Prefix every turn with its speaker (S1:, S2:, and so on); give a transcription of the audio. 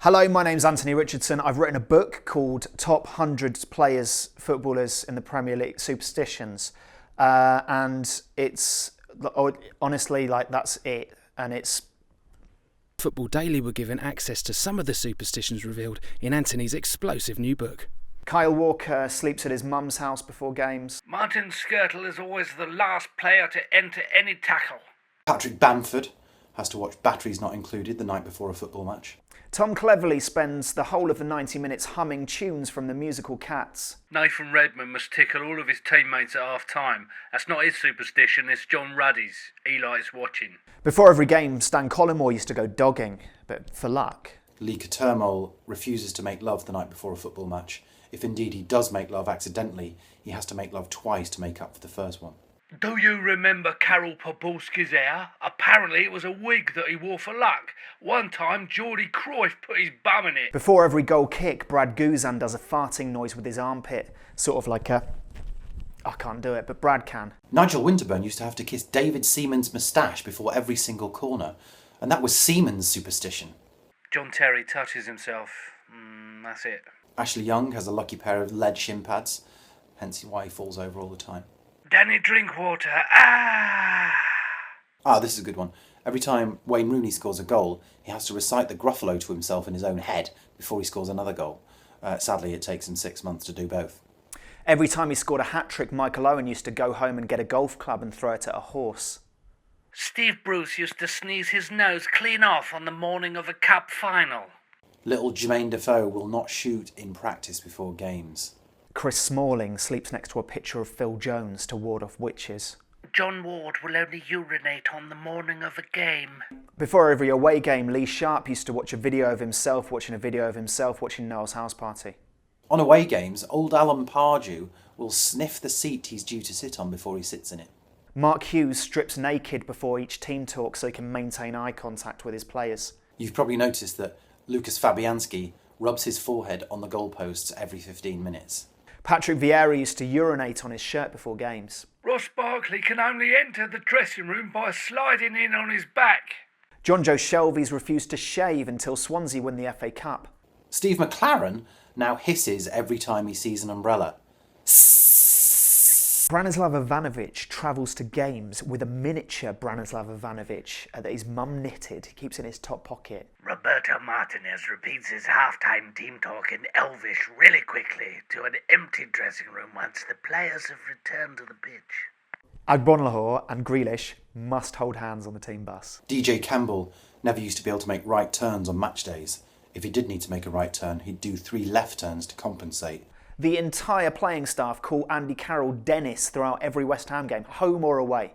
S1: Hello, my name's Anthony Richardson. I've written a book called Top 100 Footballers in the Premier League, Superstitions. And it's honestly like that's it. And it's
S2: Football Daily were given access to some of the superstitions revealed in Anthony's explosive new book.
S1: Kyle Walker sleeps at his mum's house before games.
S3: Martin Skirtle is always the last player to enter any tackle.
S4: Patrick Bamford has to watch Batteries Not Included the night before a football match.
S1: Tom Cleverley spends the whole of the 90 minutes humming tunes from the musical Cats.
S3: Nathan Redmond must tickle all of his teammates at half-time. That's not his superstition, it's John Ruddy's. He likes watching.
S1: Before every game, Stan Collymore used to go dogging, but for luck.
S4: Lee Turmoil refuses to make love the night before a football match. If indeed he does make love accidentally, he has to make love twice to make up for the first one.
S3: Do you remember Karol Popolski's hair? Apparently it was a wig that he wore for luck. One time, Geordie Cruyff put his bum in it.
S1: Before every goal kick, Brad Guzan does a farting noise with his armpit. Sort of like a... I can't do it, but Brad can.
S4: Nigel Winterburn used to have to kiss David Seaman's moustache before every single corner, and that was Seaman's superstition.
S3: John Terry touches himself. That's it.
S4: Ashley Young has a lucky pair of lead shin pads, hence why he falls over all the time.
S3: Danny Drinkwater.
S4: This is a good one. Every time Wayne Rooney scores a goal, he has to recite the Gruffalo to himself in his own head before he scores another goal. Sadly, it takes him 6 months to do both.
S1: Every time he scored a hat-trick, Michael Owen used to go home and get a golf club and throw it at a horse.
S3: Steve Bruce used to sneeze his nose clean off on the morning of a cup final.
S4: Little Jermaine Defoe will not shoot in practice before games.
S1: Chris Smalling sleeps next to a picture of Phil Jones to ward off witches.
S3: John Ward will only urinate on the morning of a game.
S1: Before every away game, Lee Sharp used to watch a video of himself watching a video of himself watching Noel's house party.
S4: On away games, old Alan Pardew will sniff the seat he's due to sit on before he sits in it.
S1: Mark Hughes strips naked before each team talk so he can maintain eye contact with his players.
S4: You've probably noticed that Lucas Fabianski rubs his forehead on the goalposts every 15 minutes.
S1: Patrick Vieira used to urinate on his shirt before games.
S3: Ross Barkley can only enter the dressing room by sliding in on his back.
S1: John Joe Shelvey's refused to shave until Swansea win the FA Cup.
S4: Steve McLaren now hisses every time he sees an umbrella.
S1: Branislav Ivanovic travels to games with a miniature Branislav Ivanovic that his mum knitted. He keeps in his top pocket.
S3: Roberto Martinez repeats his half-time team talk in Elvish really quickly to an empty dressing room once the players have returned to the pitch.
S1: Agbonlahor and Grealish must hold hands on the team bus.
S4: DJ Campbell never used to be able to make right turns on match days. If he did need to make a right turn, he'd do 3 left turns to compensate.
S1: The entire playing staff call Andy Carroll Dennis throughout every West Ham game, home or away.